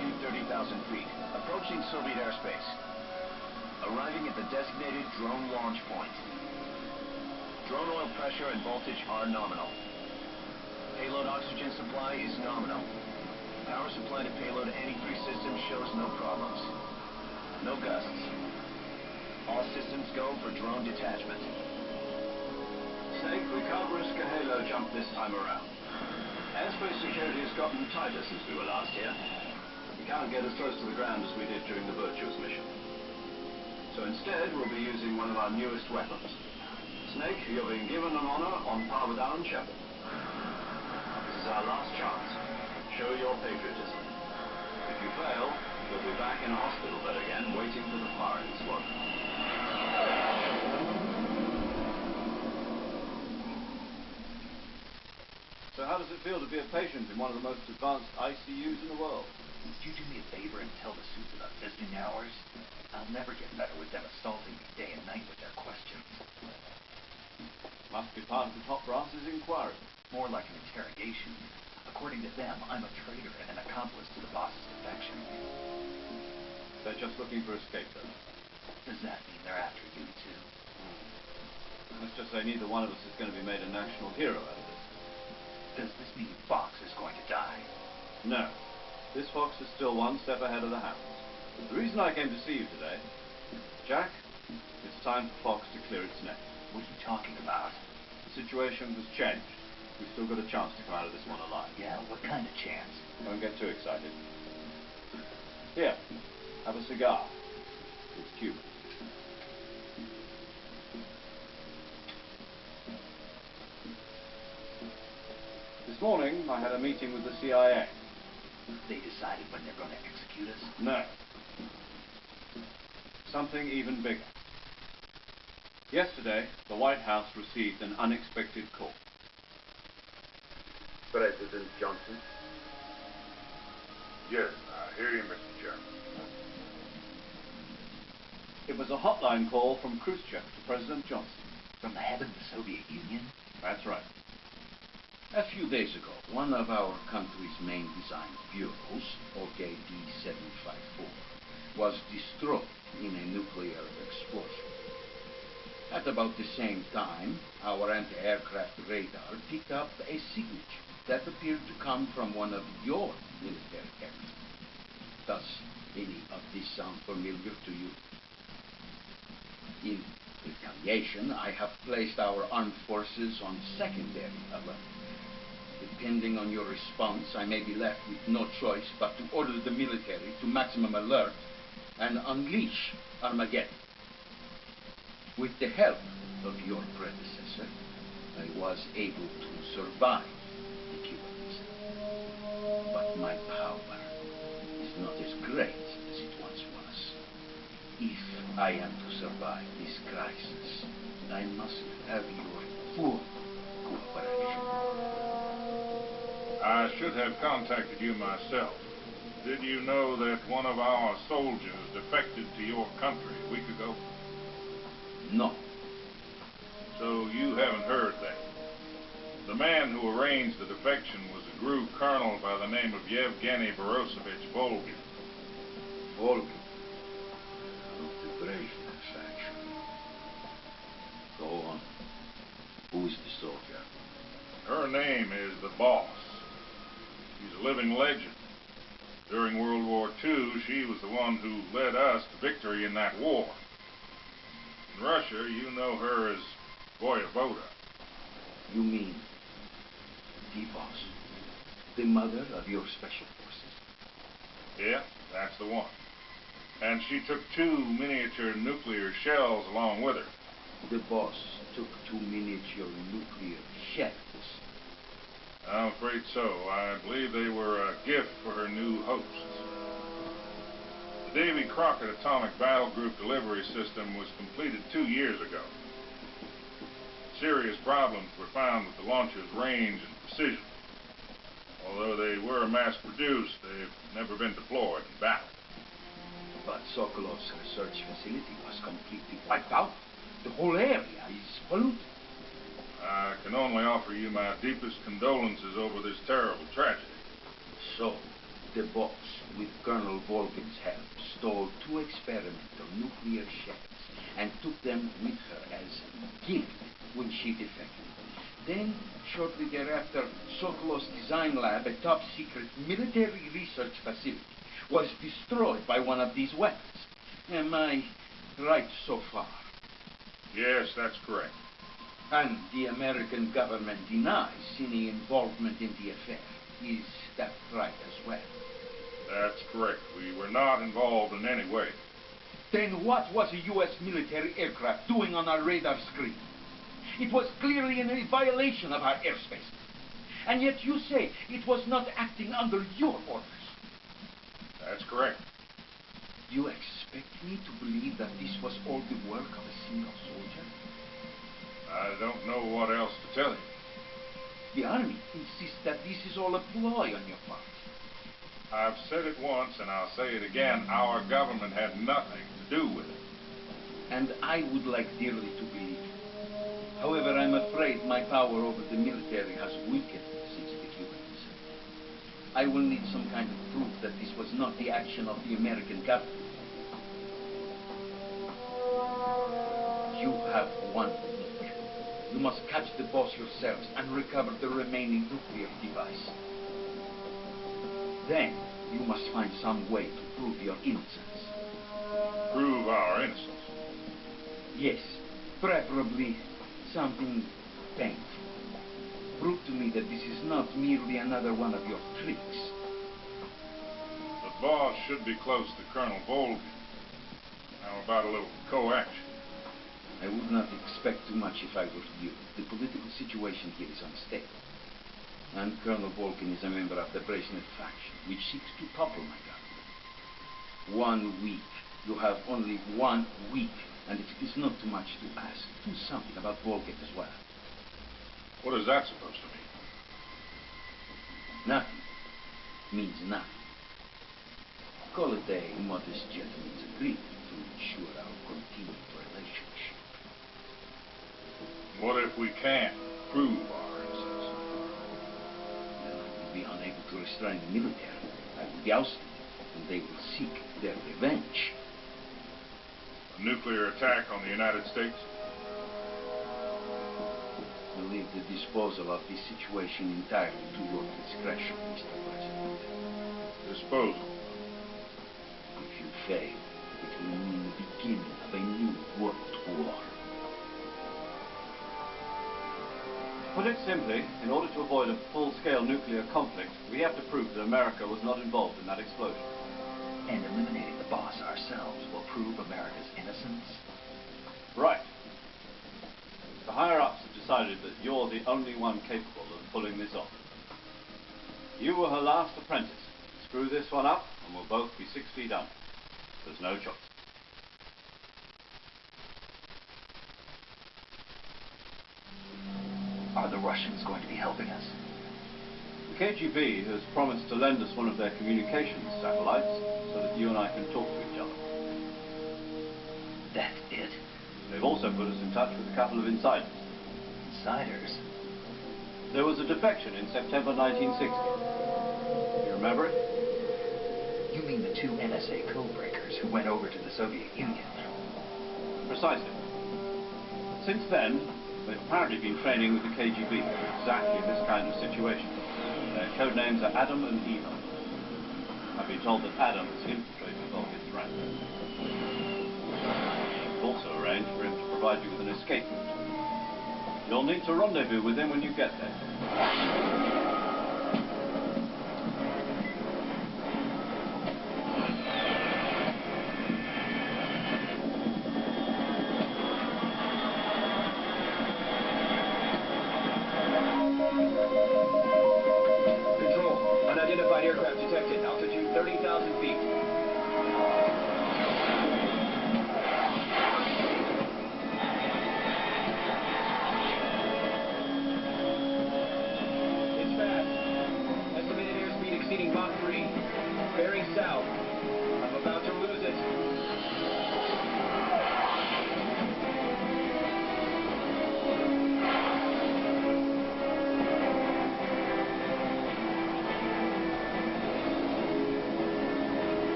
altitude 30,000 feet, approaching Soviet airspace. Arriving at the designated drone launch point. Drone oil pressure and voltage are nominal. Payload oxygen supply is nominal. Power supply to payload anti-3 system shows no problems. No gusts. All systems go for drone detachment. Snake, we can't risk a halo jump this time around. Airspace security has gotten tighter since we were last here. We can't get as close to the ground as we did during the Virtuous mission. So instead, we'll be using one of our newest weapons. Snake, you're being given an honor on par with Alan Shepard. This is our last chance. Show your patriotism. If you fail, you'll be back in a hospital bed again, waiting for the firing squad. So how does it feel to be a patient in one of the most advanced ICUs in the world? Would you do me a favor and tell the suits about visiting hours? I'll never get better with them assaulting me day and night with their questions. Must be part of the top brass's inquiry. More like an interrogation. According to them, I'm a traitor and an accomplice to the boss's defection. They're just looking for a scapegoat. Does that mean they're after you too? Let's just say neither one of us is going to be made a national hero out of this. Does this mean Fox is going to die? No. This fox is still one step ahead of the hounds. The reason I came to see you today, Jack, it's time for Fox to clear its nest. What are you talking about? The situation has changed. We've still got a chance to come out of this one alive. Yeah, what kind of chance? Don't get too excited. Here, have a cigar. It's Cuban. This morning, I had a meeting with the CIA. They decided when they're going to execute us? No. Something even bigger. Yesterday, the White House received an unexpected call. President Johnson? Yes, I hear you, Mr. Chairman. It was a hotline call from Khrushchev to President Johnson. From the head of the Soviet Union? That's right. A few days ago, one of our country's main design bureaus, OKD-754, was destroyed in a nuclear explosion. At about the same time, our anti-aircraft radar picked up a signature that appeared to come from one of your military aircraft. Does any of this sound familiar to you? In retaliation, I have placed our armed forces on secondary alert. Depending on your response, I may be left with no choice but to order the military to maximum alert and unleash Armageddon. With the help of your predecessor, I was able to survive the Cuban Missile. But my power is not as great as it once was. If I am to survive this crisis, I must have your full cooperation. I should have contacted you myself. Did you know that one of our soldiers defected to your country a week ago? No. So you haven't heard that. The man who arranged the defection was a GRU colonel by the name of Yevgeny Borosovich Volgin. Volgin. Of the Brezhnev faction. Go on. Who is the soldier? Her name is the Boss. She's a living legend. During World War II, she was the one who led us to victory in that war. In Russia, you know her as Voyevoda. You mean the boss? The mother of your special forces? Yeah, that's the one. And she took 2 miniature nuclear shells along with her. The boss took 2 miniature nuclear shells. I'm afraid so. I believe they were a gift for her new hosts. The Davy Crockett Atomic Battle Group delivery system was completed 2 years ago. Serious problems were found with the launcher's range and precision. Although they were mass-produced, they've never been deployed in battle. But Sokolov's research facility was completely wiped out. The whole area is polluted. I can only offer you my deepest condolences over this terrible tragedy. So, The boss, with Colonel Volkin's help, stole 2 experimental nuclear shells and took them with her as gift when she defected. Then, shortly thereafter, Sokolov's design lab, a top-secret military research facility, was destroyed by one of these weapons. Am I right so far? Yes, that's correct. And the American government denies any involvement in the affair. Is that right as well? That's correct. We were not involved in any way. Then what was a U.S. military aircraft doing on our radar screen? It was clearly in a violation of our airspace. And yet you say it was not acting under your orders. That's correct. You expect me to believe that this was all the work of a single soldier? I don't know what else to tell you. The Army insists that this is all a ploy on your part. I've said it once, and I'll say it again. Our government had nothing to do with it. And I would like dearly to believe it. However, I'm afraid my power over the military has weakened since the Cubans. I will need some kind of proof that this was not the action of the American government. You have 1 week. You must catch the boss yourselves and recover the remaining nuclear device. Then, you must find some way to prove your innocence. Prove our innocence? Yes, preferably something painful. Prove to me that this is not merely another one of your tricks. The boss should be close to Colonel Volkin. How about a little co-action? I would not expect too much if I were you. The political situation here is unstable. And Colonel Volkin is a member of the Brezhnev faction, which seeks to topple my government. 1 week. You have only 1 week. And it is not too much to ask. Do something about Volkin as well. What is that supposed to mean? Nothing means nothing. Call it a modest gentleman's agreement to ensure our continued relationship. What if we can't prove our innocence? Then I will be unable to restrain the military. I will be ousted, and they will seek their revenge. A nuclear attack on the United States? I leave the disposal of this situation entirely to your discretion, Mr. President. Disposal? If you fail, it will mean the beginning of a new world war. Put it simply, in order to avoid a full-scale nuclear conflict, we have to prove that America was not involved in that explosion. And eliminating the boss ourselves will prove America's innocence? Right. The higher-ups have decided that you're the only one capable of pulling this off. You were her last apprentice. Screw this one up, and we'll both be 6 feet under. There's no choice. Are the Russians going to be helping us? The KGB has promised to lend us one of their communications satellites so that you and I can talk to each other. That's it? They've also put us in touch with a couple of insiders. Insiders? There was a defection in September 1960. You remember it? You mean the 2 NSA code-breakers who went over to the Soviet Union? Precisely. Since then, they've apparently been training with the KGB for exactly this kind of situation. Their code names are Adam and Eva. I've been told that Adam has infiltrated Volkin's ranks. We've also arranged for him to provide you with an escape route. You'll need to rendezvous with him when you get there. Control, unidentified aircraft detected. Altitude 30,000 feet.